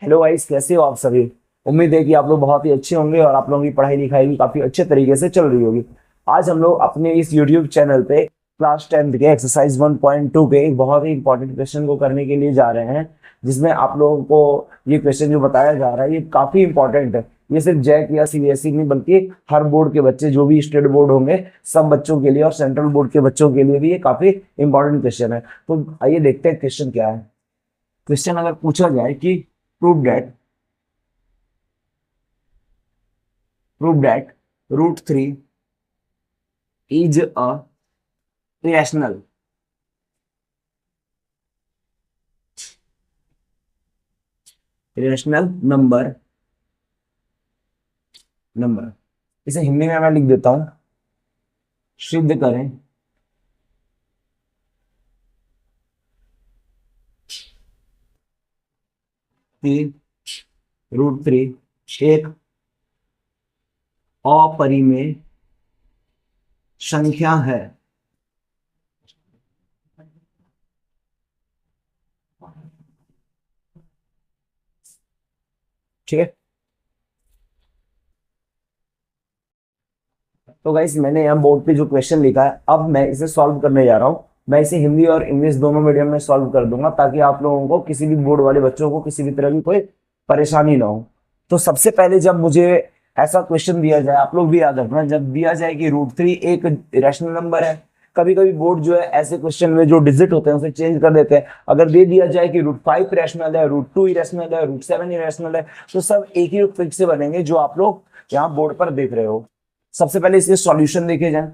Hello guys, कैसे हो आप सभी। उम्मीद है कि आप लोग बहुत ही अच्छे होंगे और आप लोगों की पढ़ाई लिखाई भी काफी अच्छे तरीके से चल रही होगी। आज हम लोग अपने इस यूट्यूब चैनल पे क्लास 10th के एक्सरसाइज 1.2 के एक बहुत ही इंपॉर्टेंट क्वेश्चन को करने के लिए जा रहे हैं, जिसमें आप लोगों को ये क्वेश्चन जो बताया जा रहा है ये काफी इंपॉर्टेंट है। ये सिर्फ जैक या सीबीएसई नहीं बल्कि हर बोर्ड के बच्चे, जो भी स्टेट बोर्ड होंगे, सब बच्चों के लिए और सेंट्रल बोर्ड के बच्चों के लिए भी ये काफी इंपॉर्टेंट क्वेश्चन है। तो आइए देखते हैं क्वेश्चन क्या है। क्वेश्चन अगर पूछा जाए कि prove that prove that root 3 is a rational number. इसे हिंदी में मैं लिख देता हूं। सिद्ध करें कि √3 एक अपरिमेय संख्या है। ठीक है। तो गाइस, मैंने यहाँ बोर्ड पे जो क्वेश्चन लिखा है, अब मैं इसे सॉल्व करने जा रहा हूँ। मैं इसे हिंदी और इंग्लिश दोनों मीडियम में सॉल्व कर दूंगा, ताकि आप लोगों को, किसी भी बोर्ड वाले बच्चों को, किसी भी तरह की कोई परेशानी ना हो। तो सबसे पहले जब मुझे ऐसा क्वेश्चन दिया जाए, आप लोग भी याद रखना, जब दिया जाए कि √3 एक रैशनल नंबर है। कभी कभी बोर्ड जो है ऐसे क्वेश्चन में जो डिजिट होते हैं उसे चेंज कर देते हैं। अगर दे दिया जाए कि √5 रैशनल है, √2 इरेशनल है, √7 इरेशनल है, तो सब एक ही फिक्स से बनेंगे जो आप लोग यहाँ बोर्ड पर देख रहे हो। सबसे पहले इसके सॉल्यूशन देखे जाए।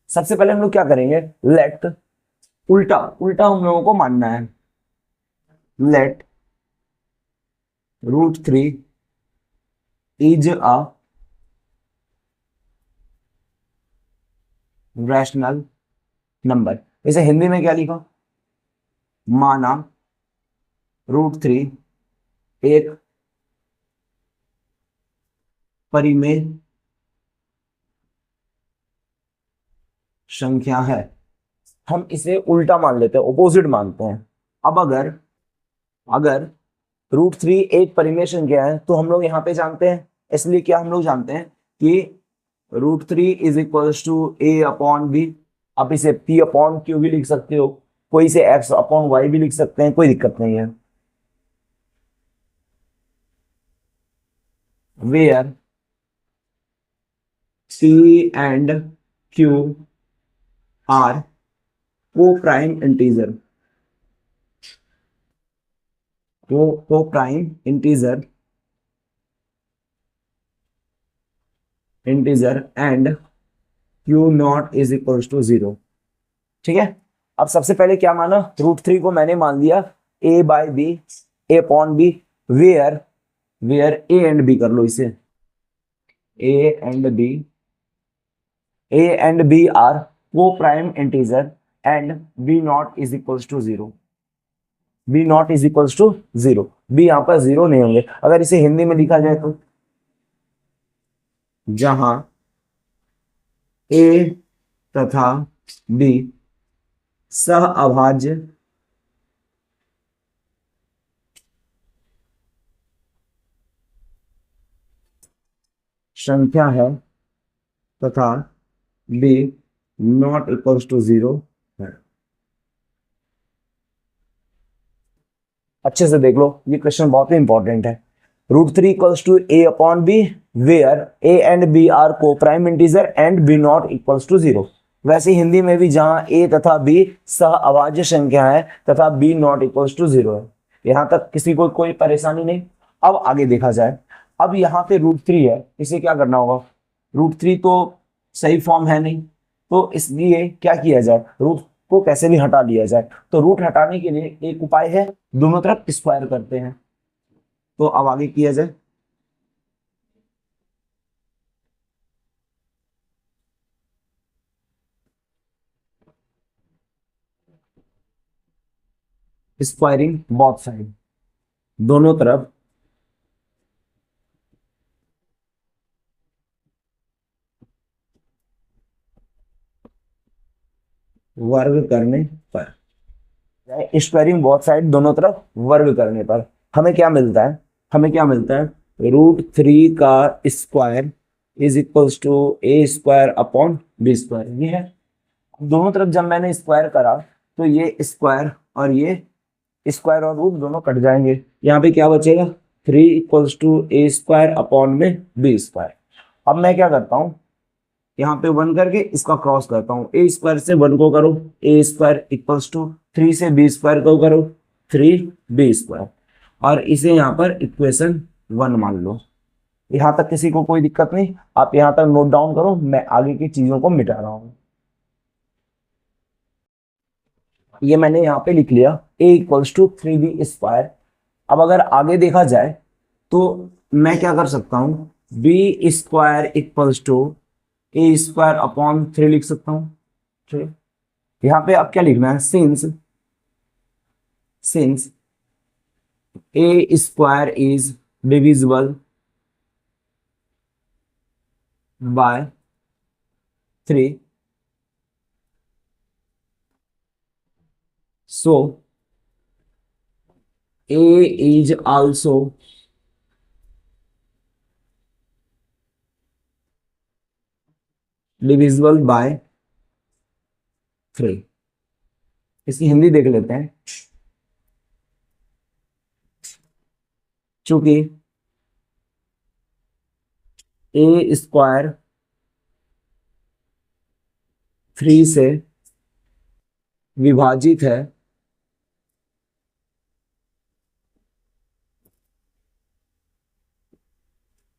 सबसे पहले हम लोग क्या करेंगे, लेट, उल्टा उल्टा हम लोगों को मानना है। Let √3 is a rational number. इसे हिंदी में क्या लिखा, माना √3 एक परिमेय संख्या है। हम इसे उल्टा मान लेते हैं, ऑपोजिट मानते हैं। अब अगर अगर √3 एक परिमेय संख्या है, तो हम लोग यहाँ पे जानते हैं, इसलिए क्या हम लोग जानते हैं कि √3 इज इक्वल्स टू A/B। आप इसे P/Q भी लिख सकते हो, कोई इसे X/Y भी लिख सकते हैं, कोई दिक्कत नहीं है। Where P and Q are coprime integer, coprime integer and Q0 is equals to 0। ठीक है। अब सबसे पहले क्या माना, √3 को मैंने मान लिया A/B, A/B, where where A and B कर लो इसे। A and B, are coprime integer and B0 is equals to 0। B0 is equals to 0। B यहाँ पर 0 नहीं होंगे। अगर इसे हिंदी में लिखा जाए तो, जहां A तथा B सह अभाज्य संख्या है तथा B नॉट इक्वल्स टू 0 है। अच्छे से देख लो, ये क्वेश्चन बहुत ही इंपॉर्टेंट है। √3 equals to A/B, where A and B are coprime integer and B0 equals to 0। वैसे हिंदी में भी जहां A तथा B सह अभाज्य संख्या है तथा B0 इक्वल्स टू 0 है। यहां तक किसी को कोई परेशानी नहीं। अब आगे देखा जाए। अब यहाँ पे √3 है, इसे क्या करना होगा। √3 तो सही फॉर्म है नहीं, तो इसलिए क्या किया जाए, रूट को कैसे भी हटा लिया जाए। तो रूट हटाने के लिए एक उपाय है, दोनों तरफ स्क्वायर करते हैं। तो अब आगे किया जाए। स्क्वायरिंग बोथ साइड, दोनों तरफ वर्ग करने पर। स्क्वायरिंग बोथ साइड, दोनों तरफ वर्ग करने पर हमें क्या मिलता है, हमें क्या मिलता है, √3 का square is equals to a square upon b square. ये है, दोनों तरफ जब मैंने स्क्वायर करा तो ये स्क्वायर और ये स्क्वायर और रूट दोनों कट जाएंगे, यहाँ पे क्या बचेगा, 3 equals to a square upon में बी स्क्वायर। अब मैं क्या करता हूँ, यहाँ पे 1 करके इसका क्रॉस करता हूँ, ए स्क्वायर से 1 को करो, ए स्क्वायर इक्वल्स टू 3 से बी स्क्वायर को करो 3b स्क्वायर, और इसे यहाँ पर इक्वेशन 1 मान लो। यहाँ तक किसी को कोई दिक्कत नहीं, आप यहाँ तक नोट डाउन करो, मैं आगे की चीजों को मिटा रहा हूँ। ये मैंने यहाँ पे लिख लिया a equals to 3b square. अब अगर आगे देखा जाए तो मैं क्या कर सकता हूँ, b square equals to a square upon 3 लिख सकता हूँ। ठीक, यहाँ पे अब क्या लिखना है, since A square is divisible by 3, so a is also divisible by 3। इसकी हिंदी देख लेते हैं। चूंकि ए स्क्वायर 3 से विभाजित है,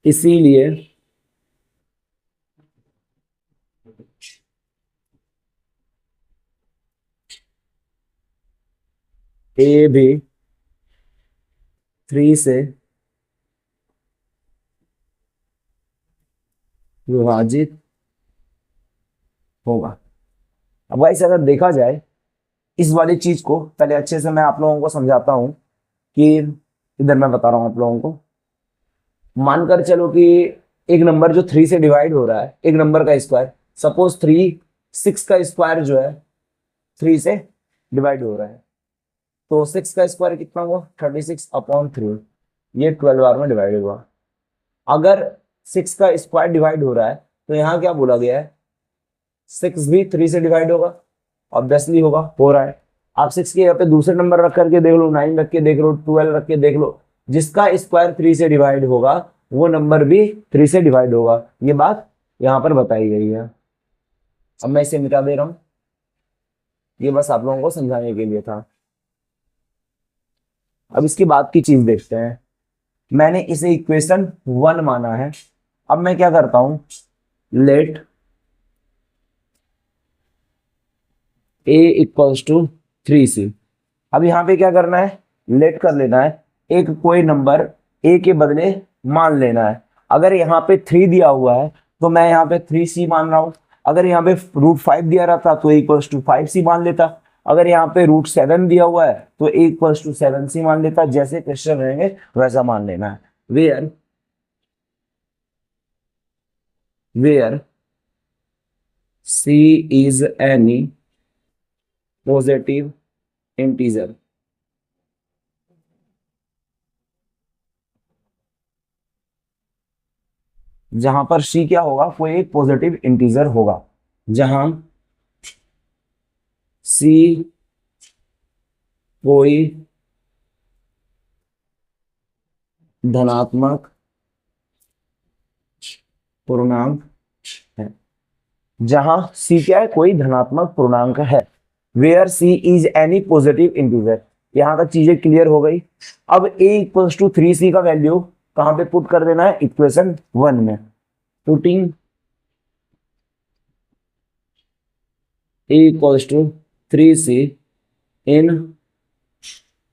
इसीलिए ए भी 3 से विभाजित होगा। अब गाइस अगर देखा जाए इस वाली चीज को पहले अच्छे से मैं आप लोगों को समझाता हूं कि इधर मैं बता रहा हूं आप लोगों को। मानकर चलो कि एक नंबर जो 3 से डिवाइड हो रहा है, एक नंबर का स्क्वायर, सपोज 6 का स्क्वायर जो है 3 से डिवाइड हो रहा है, तो 6 का स्क्वायर कितना हुआ, 36 अपॉन 3, ये 12 बार में डिवाइड हुआ। अगर 6 का स्क्वायर डिवाइड हो रहा है तो यहाँ क्या बोला गया है, 6 भी 3 से डिवाइड होगा, ऑब्वियसली होगा, हो रहा है। आप 6 के यहाँ पे दूसरे नंबर रख करके देख लो, 9 रख के देख लो, 12 रख के देख लो, जिसका स्क्वायर 3 से डिवाइड होगा वो नंबर भी 3 से डिवाइड होगा। ये बात यहाँ पर बताई गई है। अब मैं इसे मिटा दे रहा हूं, ये बस आप लोगों को समझाने के लिए था। अब इसके बाद की चीज देखते हैं। मैंने इसे इक्वेशन 1 माना है। अब मैं क्या करता हूं, late a equals to 3c। अब यहाँ पे क्या करना है, लेट कर लेना है, एक कोई नंबर a के बदले मान लेना है। अगर यहाँ पे 3 दिया हुआ है तो मैं यहाँ पे 3c मान रहा हूं। अगर यहाँ पे √5 दिया रहता तो a इक्वल्स टू 5c मान लेता। अगर यहाँ पे √7 दिया हुआ है तो a इक्वल्स टू 7c मान लेता। जैसे क्वेश्चन रहेंगे वैसा मान लेना है। Where c is any positive integer, जहां पर c क्या होगा, कोई एक पॉजिटिव इंटीजर होगा, जहां c कोई धनात्मक पूर्णांक है, जहां c क्या है, कोई धनात्मक पूर्णांक है। Where c is any positive integer. यहां तक चीजें क्लियर हो गई। अब a इक्वल्स टू 3c का वैल्यू कहां पे पुट कर देना है, इक्वेशन 1 में। Putting a equals to 3c in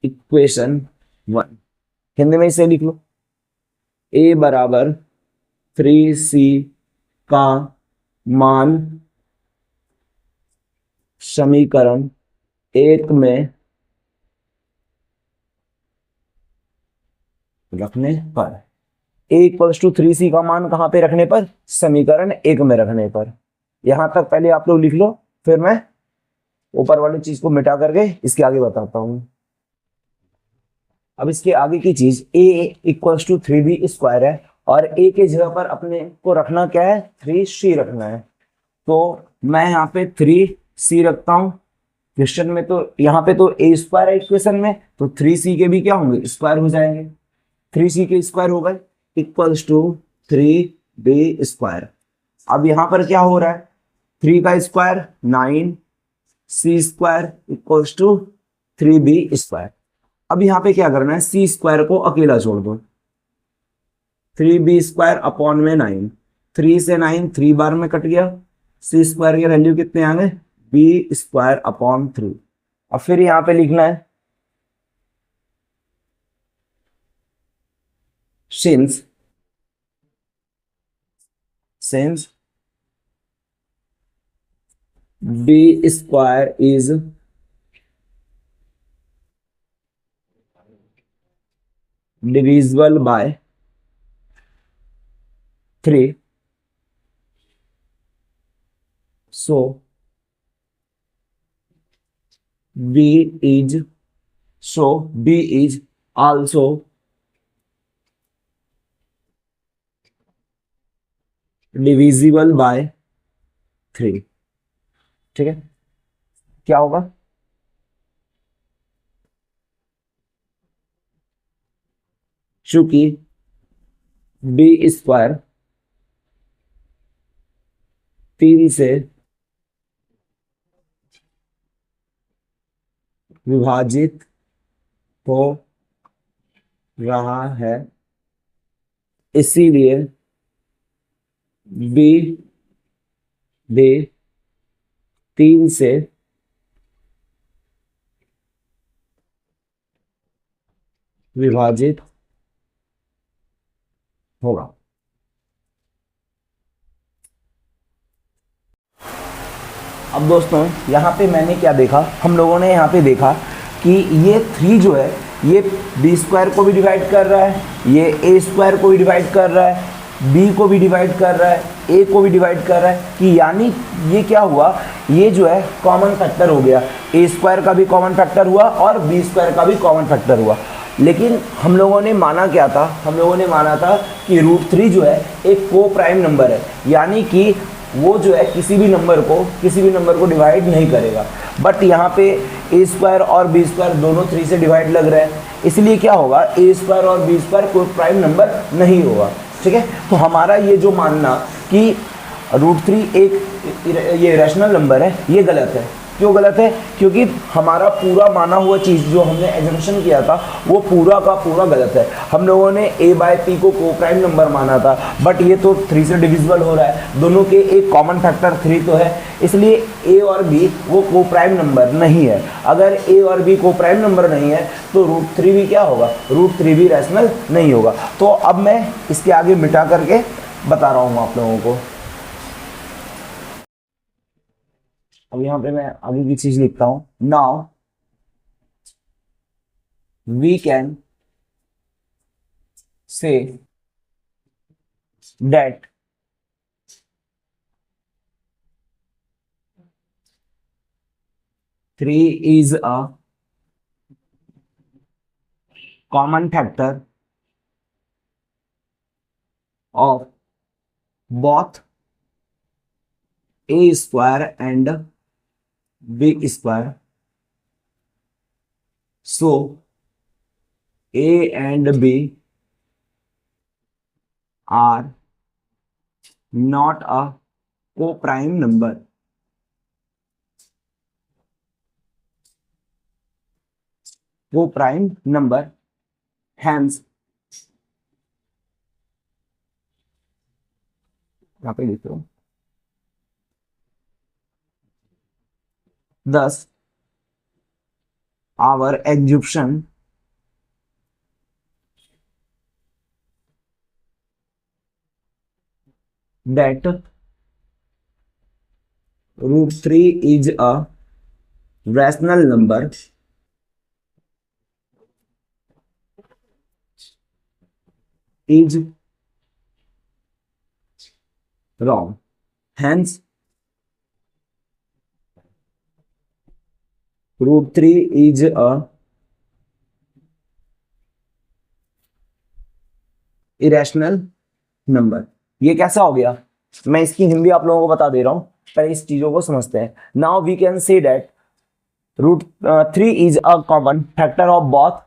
equation 1। Hindi में इसे लिख लो, a बराबर 3c का मान समीकरण 1 में रखने पर, a इक्वल्स टू 3c का मान कहां पे रखने पर, समीकरण 1 में रखने पर। यहां तक पहले आप लोग लिख लो, फिर मैं ऊपर वाली चीज को मिटा करके इसके आगे बताता हूं। अब इसके आगे की चीज a इक्वल्स टू 3b² है और a के जगह पर अपने को रखना क्या है, 3c रखना है। तो मैं यहाँ पे 3c रखता हूँ। क्वेश्चन में तो यहाँ पे तो a² है इक्वेशन में, तो 3c के भी क्या होंगे, स्क्वायर हो जाएंगे। 3c के स्क्वायर हो गए इक्वल्स टू 3b²। अब यहाँ पर क्या हो रहा है, 3 का square 9, c² equals to 3b²। अब यहाँ पे क्या करना है, c² को अकेला छोड़ दो, 3b² अपॉन में 9, 3 से 9 3 बार में कट गया, c² की वैल्यू कितने आ गए, b² अपॉन 3। अब फिर यहाँ पे लिखना है since b² is divisible by 3, so b is also divisible by 3। ठीक है, क्या होगा, चूंकि b² 3 से विभाजित हो रहा है, इसीलिए b भी 3 से विभाजित होगा। अब दोस्तों यहाँ पे मैंने क्या देखा, हम लोगों ने यहाँ पे देखा कि ये 3 जो है ये b² को भी डिवाइड कर रहा है, ये a² को भी डिवाइड कर रहा है, b को भी डिवाइड कर रहा है, a को भी डिवाइड कर रहा है, कि यानी ये क्या हुआ, ये जो है कॉमन फैक्टर हो गया, a² का भी कॉमन फैक्टर हुआ और b² का भी कॉमन फैक्टर हुआ। लेकिन हम लोगों ने माना क्या था, हम लोगों ने माना था कि √3 जो है एक को प्राइम नंबर है, यानी कि वो जो है किसी भी नंबर को डिवाइड नहीं करेगा। बट यहाँ पे a² और b² दोनों 3 से डिवाइड लग रहे हैं, इसलिए क्या होगा, a² और b² कोई प्राइम नंबर नहीं होगा। ठीक है, तो हमारा ये जो मानना कि √3 एक ये रैशनल नंबर है, ये गलत है। क्यों गलत है, क्योंकि हमारा पूरा माना हुआ चीज़ जो हमने एजम्पशन किया था वो पूरा का पूरा गलत है। हम लोगों ने a/p को प्राइम नंबर माना था, बट ये तो 3 से डिविजिबल हो रहा है, दोनों के एक कॉमन फैक्टर 3 तो है, इसलिए a और b वो को प्राइम नंबर नहीं है। अगर a और b को प्राइम नंबर नहीं है तो √3 भी क्या होगा, √3 भी रैशनल नहीं होगा। तो अब मैं इसके आगे मिटा करके बता रहा हूँ आप लोगों को। अब यहाँ पे मैं आगे की चीज लिखता हूं, now we can say that three is a common factor of both a² and b², so a and b are not a co-prime number, hence यहाँ पे लिख रहा हूँ, thus our assumption that √3 is a rational number is wrong. Hence √3 is a irrational number. ये कैसा हो गया, मैं इसकी हिंदी आप लोगों को बता दे रहा हूं, पहले इस चीजों को समझते हैं। Now we can say that √3 is a common factor of both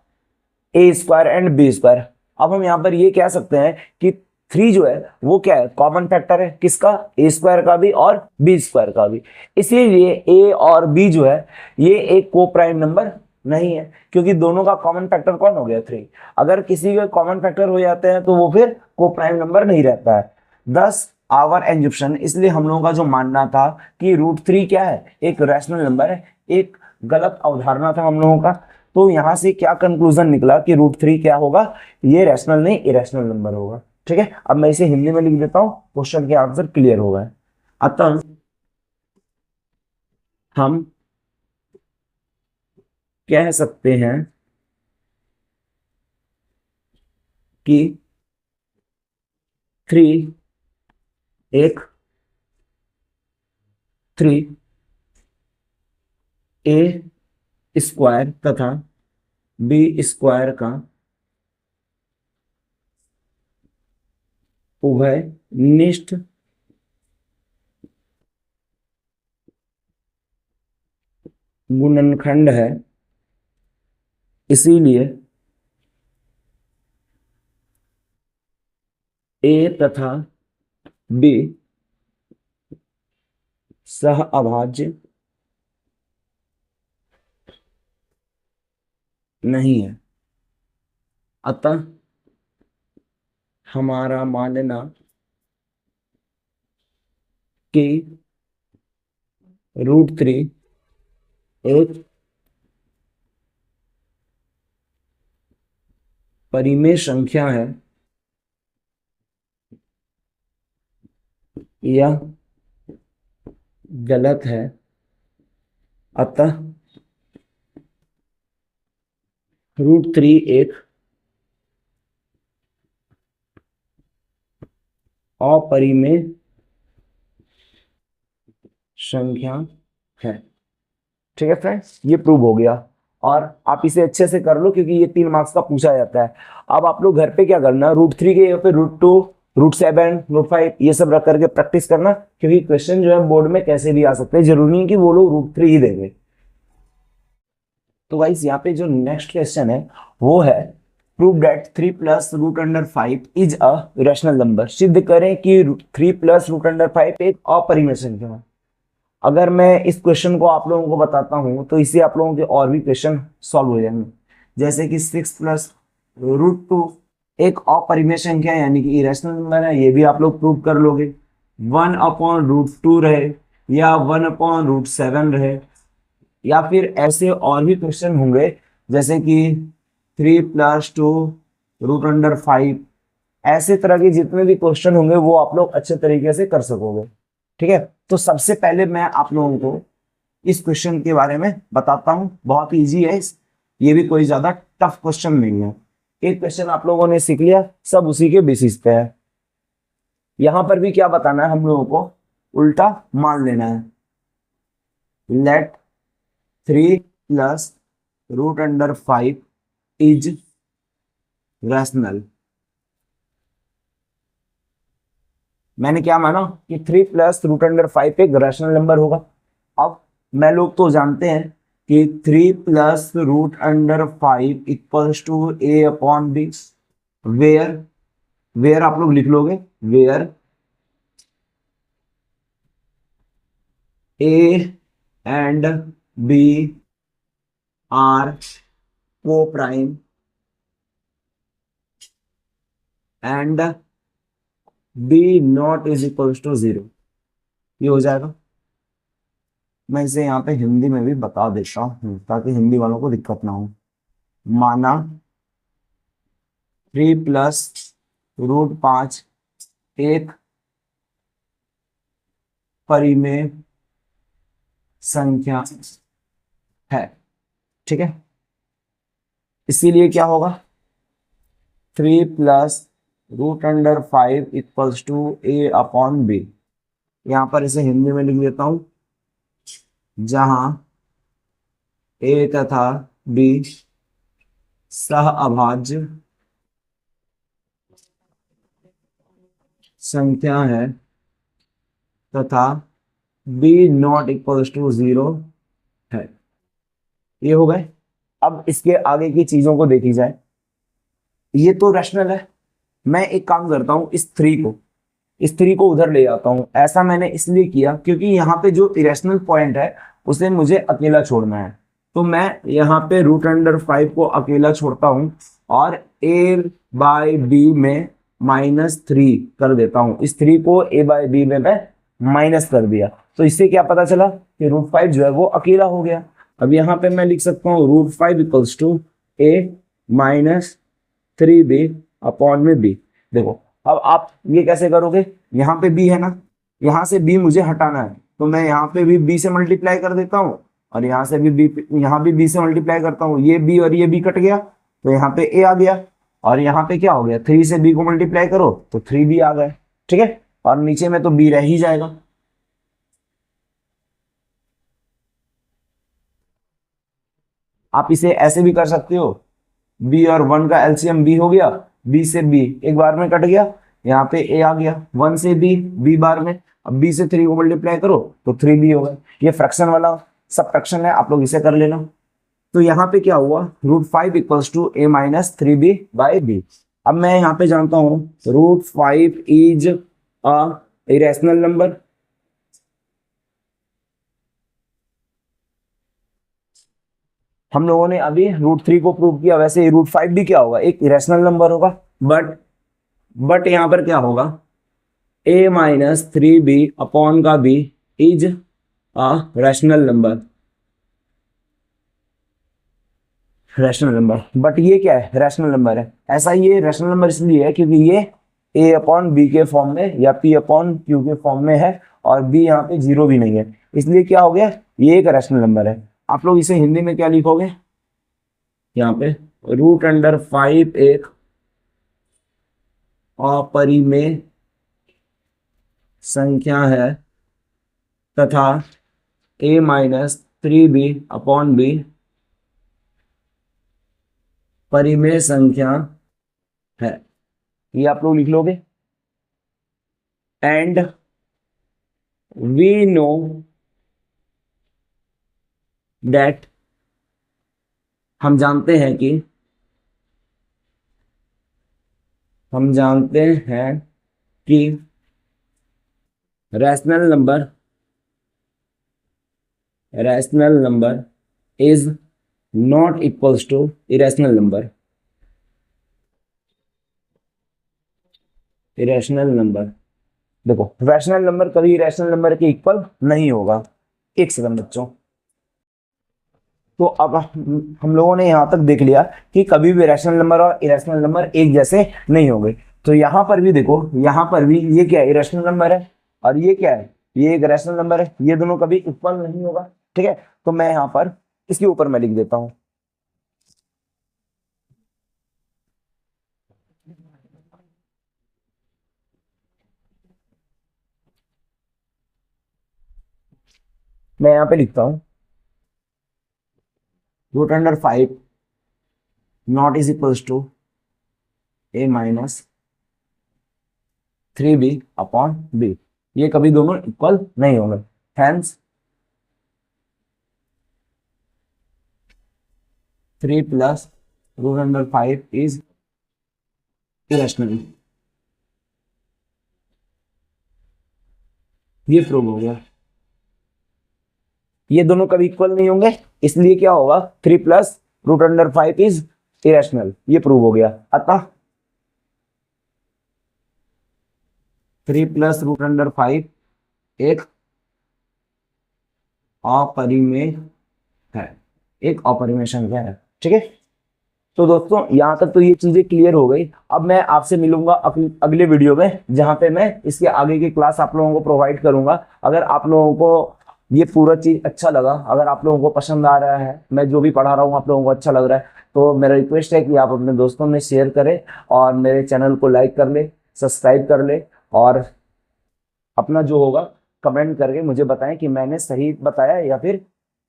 a square and b square. अब हम यहाँ पर ये कह सकते हैं कि 3 जो है वो क्या है, कॉमन फैक्टर है किसका, ए स्क्वायर का भी और बी स्क्वायर का भी। इसीलिए ए और बी जो है ये एक को प्राइम नंबर नहीं है, क्योंकि दोनों का कॉमन फैक्टर कौन हो गया 3। अगर किसी के कॉमन फैक्टर हो जाते हैं तो वो फिर को प्राइम नंबर नहीं रहता है। 10 आवर एंजुप्शन, इसलिए हम लोगों का जो मानना था कि √3 क्या है, एक रैशनल नंबर है, एक गलत अवधारणा था हम लोगों का। तो यहां से क्या कंक्लूजन निकला कि √3 क्या होगा, ये रैशनल नहीं इरेशनल नंबर होगा। ठीक है, अब मैं इसे हिंदी में लिख देता हूं, क्वेश्चन के आंसर क्लियर हो गए। अतः हम कह सकते हैं कि 3 एक 3 a² तथा b² का उभय निष्ठ गुणनखंड है। इसीलिए a तथा b सह अभाज्य नहीं है। अतः हमारा मानना कि √3 एक परिमेय संख्या है, यह गलत है। अतः √3 एक अपरिमेय संख्या है। ठीक है फ्रेंड्स, ये प्रूव हो गया और आप इसे अच्छे से कर लो क्योंकि ये 3 मार्क्स का पूछा जाता है। अब आप लोग घर पे क्या करना, √3 के यहाँ पे √2 √7 √5 ये सब रख करके प्रैक्टिस करना, क्योंकि क्वेश्चन जो है बोर्ड में कैसे भी आ सकते हैं, जरूरी नहीं कि वो लोग √3 ही देंगे। तो गाइस यहाँ पे जो नेक्स्ट क्वेश्चन है वो है prove that 3 + √5 is a rational number. सिद्ध करें कि 3 + √5 एक अपरिमेय संख्या है। अगर मैं इस क्वेश्चन को आप लोगों को बताता हूं तो इससे आप लोगों के और भी क्वेश्चन सॉल्व हो जाएंगे। जैसे कि 6 + √2 एक अपरिमेय संख्या है, यानी कि इरेशनल नंबर है, ये भी आप लोग प्रूव कर लोगे। 1/√2 रहे या 1/√7 रहे, या फिर ऐसे और भी क्वेश्चन होंगे जैसे कि 3 + 2√5। ऐसे तरह के जितने भी क्वेश्चन होंगे वो आप लोग अच्छे तरीके से कर सकोगे। ठीक है, तो सबसे पहले मैं आप लोगों को इस क्वेश्चन के बारे में बताता हूं, बहुत इजी है। ये भी कोई ज्यादा टफ क्वेश्चन नहीं है। एक क्वेश्चन आप लोगों ने सीख लिया, सब उसी के बेसिस पे है। यहां पर भी क्या बताना है हम लोगों को, उल्टा मान लेना है। Let 3 + √5 is rational. मैंने क्या माना कि 3 + √5 एक रैशनल नंबर होगा। अब मैं लोग तो जानते हैं कि 3 + √5 = a/b। वेयर, वेयर आप लोग लिख लोगे, where a and b are coprime and b not is equals to 0। ये हो जाएगा। मैं इसे यहाँ पे हिंदी में भी बता देता हूँ ताकि हिंदी वालों को दिक्कत ना हो। माना 3 + √5 एक परिमेय संख्या है। ठीक है, इसीलिए क्या होगा, 3 + √5 = a/b। यहां पर इसे हिंदी में लिख देता हूं, जहां ए तथा बी सह अभाज्य संख्या है तथा बी नॉट इक्वल्स टू 0 है। ये हो गए। अब इसके आगे की चीजों को देखी जाए। ये तो रैशनल है। मैं एक काम करता हूं, इस थ्री को उधर ले जाता हूं। ऐसा मैंने इसलिए किया क्योंकि यहाँ पे जो इरेशनल पॉइंट है उसे मुझे अकेला छोड़ना है। तो मैं यहाँ पे √5 को अकेला छोड़ता हूं और a/b में -3 कर देता हूं। इस 3 को a/b में मैं माइनस कर दिया। तो इससे क्या पता चला कि √5 जो है वो अकेला हो गया। अब यहाँ पे मैं लिख सकता हूँ √5 equals to a minus 3b upon में b। देखो अब आप ये कैसे करोगे, यहाँ पे b है ना, यहाँ से b मुझे हटाना है, तो मैं यहाँ पे भी b से मल्टीप्लाई कर देता हूँ और यहाँ से भी b, यहाँ भी b से मल्टीप्लाई करता हूँ। ये b और ये b कट गया तो यहाँ पे a आ गया और यहाँ पे क्या हो गया, 3 से b को मल्टीप्लाई करो तो 3b आ गए। ठीक है, और नीचे में तो b रह ही जाएगा। आप इसे ऐसे भी कर सकते हो, b और 1 का एलसीएम b हो गया, b से b एक बार में कट गया, यहाँ पे a आ गया, 1 से b बार में, अब b से 3 को मल्टीप्लाई करो तो 3b होगा। ये फ्रैक्शन वाला सबट्रैक्शन है, आप लोग इसे कर लेना। तो यहाँ पे क्या हुआ, √5 equals to a minus 3b by b। अब मैं यहाँ पे जानता हूँ √5 इज अ इरेशनल नंबर। हम लोगों ने अभी √3 को प्रूव किया, वैसे √5 भी क्या होगा, एक इरेशनल नंबर होगा। बट यहां पर क्या होगा, a माइनस 3b अपॉन का b is a rational number. But ये क्या है, रैशनल नंबर है। ऐसा ये रैशनल नंबर इसलिए है क्योंकि ये a अपॉन b के फॉर्म में या p अपॉन q के फॉर्म में है और b यहाँ पे 0 भी नहीं है, इसलिए क्या हो गया, ये एक रैशनल नंबर है। आप लोग इसे हिंदी में क्या लिखोगे, यहाँ पे √5 एक अपरिमेय संख्या है तथा a minus 3b upon b परिमेय संख्या है। ये आप लोग लिख लोगे। एंड वी नो दैट, हम जानते हैं कि rational number is not equals to irrational number. देखो रैशनल नंबर कभी रैशनल नंबर के इक्वल नहीं होगा। एक सेकंड बच्चों, तो अब हम लोगों ने यहां तक देख लिया कि कभी भी रैशनल नंबर और इरेशनल नंबर एक जैसे नहीं होंगे। तो यहां पर भी देखो, यहां पर भी ये क्या है, इरेशनल नंबर है और ये क्या है, ये एक रैशनल नंबर है। ये दोनों कभी इक्वल नहीं होगा। ठीक है, तो मैं यहां पर इसके ऊपर मैं लिख देता हूं, मैं यहां पे लिखता हूं √5 not is equals to a minus 3b upon b। ये कभी दोनों इक्वल नहीं होंगे। Hence 3 plus √5 is irrational. ये प्रूव हो गया। ये दोनों कभी इक्वल नहीं होंगे, इसलिए क्या होगा, 3 प्लस √5 इज इरेशनल। ये प्रूव हो गया। अतः 3 प्लस √5 एक अपरिमेय है, एक अपरिमेय संख्या है। ठीक है, तो दोस्तों यहां तक तो ये चीजें क्लियर हो गई। अब मैं आपसे मिलूंगा अगले वीडियो में, जहां पे मैं इसके आगे की क्लास आप लोगों को प्रोवाइड करूंगा। अगर आप लोगों को ये पूरा चीज अच्छा लगा, अगर आप लोगों को पसंद आ रहा है, मैं जो भी पढ़ा रहा हूँ आप लोगों को अच्छा लग रहा है, तो मेरा रिक्वेस्ट है कि आप अपने दोस्तों में शेयर करें और मेरे चैनल को लाइक कर ले, सब्सक्राइब कर ले और अपना जो होगा कमेंट करके मुझे बताएं कि मैंने सही बताया या फिर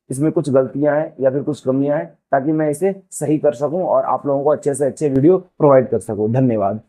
इसमें कुछ गलतियां हैं या फिर कुछ कमियां हैं, ताकि मैं इसे सही कर सकूं और आप लोगों को अच्छे से अच्छे वीडियो प्रोवाइड कर सकूं। धन्यवाद।